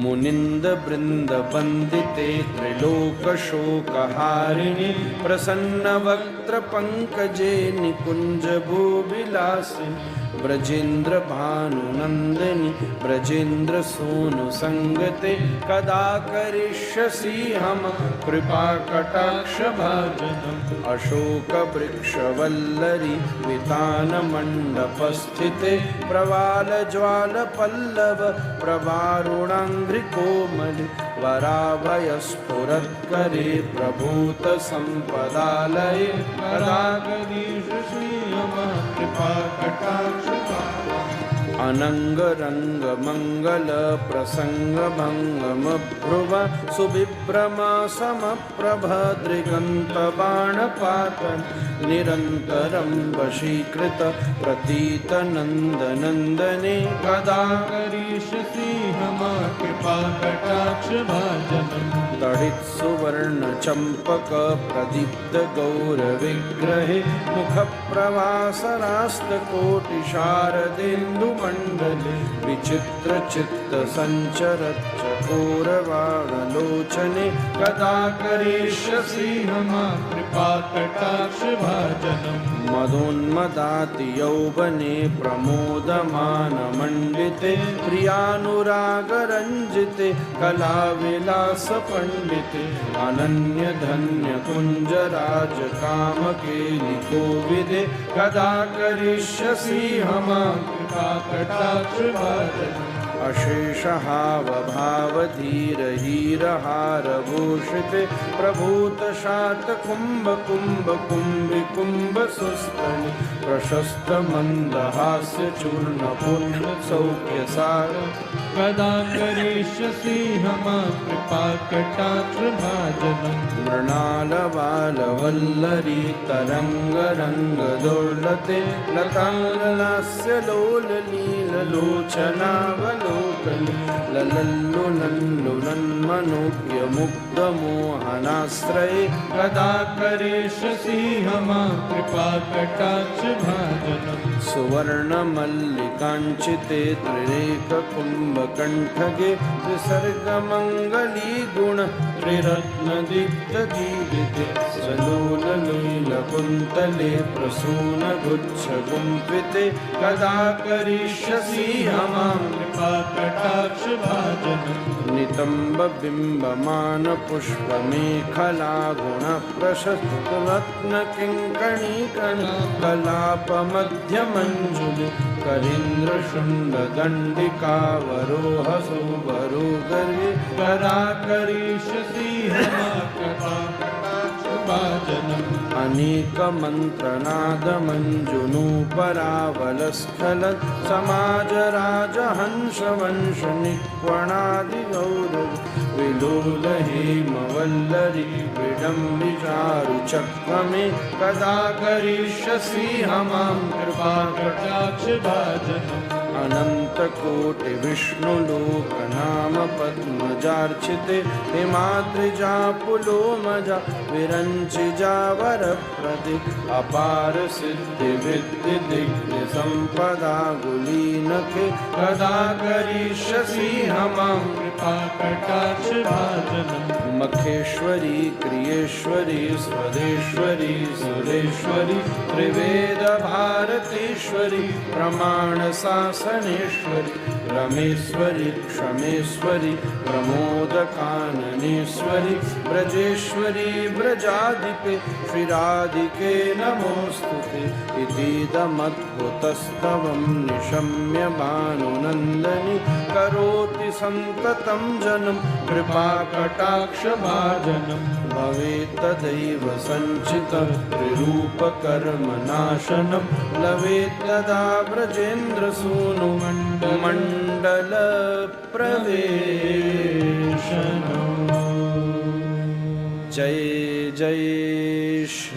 मुनिन्दबृन्दवन्दिते त्रिलोकशोकहारिणि प्रसन्नवक्त्रपङ्कजे निकुञ्जभूविलासिनि ब्रजेन्द्रभानुनन्दिनि ब्रजेन्द्रसूनुसङ्गते कदा करिष्यसि हम कृपाकटाक्षभाजनम् अशोकवृक्षवल्लरी वितानमण्डपस्थिते प्रवालज्वालपल्लव प्रवारुणाङ्घ्रिकोमलि वराभयस्फुरत्करे प्रभूतसम्पदालये कदा करिष्यसि हम कृपाकटाक्षभाजनम् अनङ्गरङ्गमङ्गलप्रसङ्गभङ्गमभ्रुव सुबिभ्रमसमप्रभदृगन्तबाणपातन् निरन्तरं वशीकृत प्रतीतनन्दनन्दने कदा करिष्यसि हम कृपाकटाक्षभाजनम् तडित्सुवर्णचम्पकप्रदीप्तगौरविग्रहे मुखप्रवासरास्तकोटिशारदेन्दुमण्डले विचित्रचित्तसञ्चरच्चकोरवाणलोचने कदा करिष्यसि हम कृपाकटाक्षभाजनम् मदोन्मदाति यौवने प्रमोदमानमण्डिते प्रियानुरागरञ्जिते कलाविलासपण्डिते अनन्यधन्यकुञ्जराजकामकेलिकोविदे कदा करिष्यसि हम कृपाकटाक्षभाजनम् अशेषहावभावधीरहीरहारभूषिते प्रभूतशातकुम्भकुम्भकुम्भिकुम्भसुस्तनि प्रशस्तमन्दहास्यचूर्णपूर्णसौख्यसार कदा करिष्यसि हम कृपाकटाक्षभाजनम् मृणालबालवल्लरी तरङ्गरङ्गदोलते लताङ्गलास्यलोललीललोचनावलोकने ललल्लुलल्लुलन्मनोज्ञमुग्धमोहनाश्रये कदा करिष्यसि हम कृपाकटाक्षभाजनम् सुवर्णमल्लिकाञ्चिते त्रिरेककुम्भकण्ठगे त्रिसर्गमङ्गलीगुण त्रिरत्नदीप्तजीविते सलोललीलकुन्तले प्रसूनगुच्छगुम्फिते कदा करिष्यसि हम कृपाकटाक्षभाजनम् नितम्बबिम्बमानपुष्पमेखलागुणप्रशस्तरत्नकिङ्कणीकणकलापमध्यमञ्जुलि करीन्द्रशृण्डदण्डिकावरोहसुवरोगर्वे कदा करिष्यसि हम कृपाकटाक्षभाजनम् अनेकमन्त्रनादमञ्जुनूपरावलस्खलत् समाजराजहंसवंशनिक्वणादिगौरव विलोलहेमवल्लरी विडम्बिचारुचक्रमे कदा करिष्यसि हम कृपाकटाक्षभाजनम् अनन्तकोटिविष्णुलोकनामपद्मजार्चिते हिमाद्रिजापुलोमजा विरञ्चिजावरप्रदे अपारसिद्धिविद्यदिग्निसम्पदागुलीनखे कदा करिष्यसि हम कृपाकटाक्षभाजनम् मखेश्वरी क्रियेश्वरी स्वदेश्वरी सुरेश्वरी त्रिवेदभारतीश्वरी प्रमाणशासनेश्वरी रमेश्वरी क्षमेश्वरी प्रमोदकाननेश्वरी ब्रजेश्वरी ब्रजाधिपे श्रीराधिके नमोऽस्तुते इतीदमद्भुतस्तवं निशम्य भानुनन्दनि करोति सन्ततं जनं कृपाकटाक्षभाजनं भवेत् तदैव सञ्चितं त्रिरूपकर्मनाशनं लवेत् तदा ब्रजेन्द्रसूनुमण्डलप्रवेशनम् जय जय श्री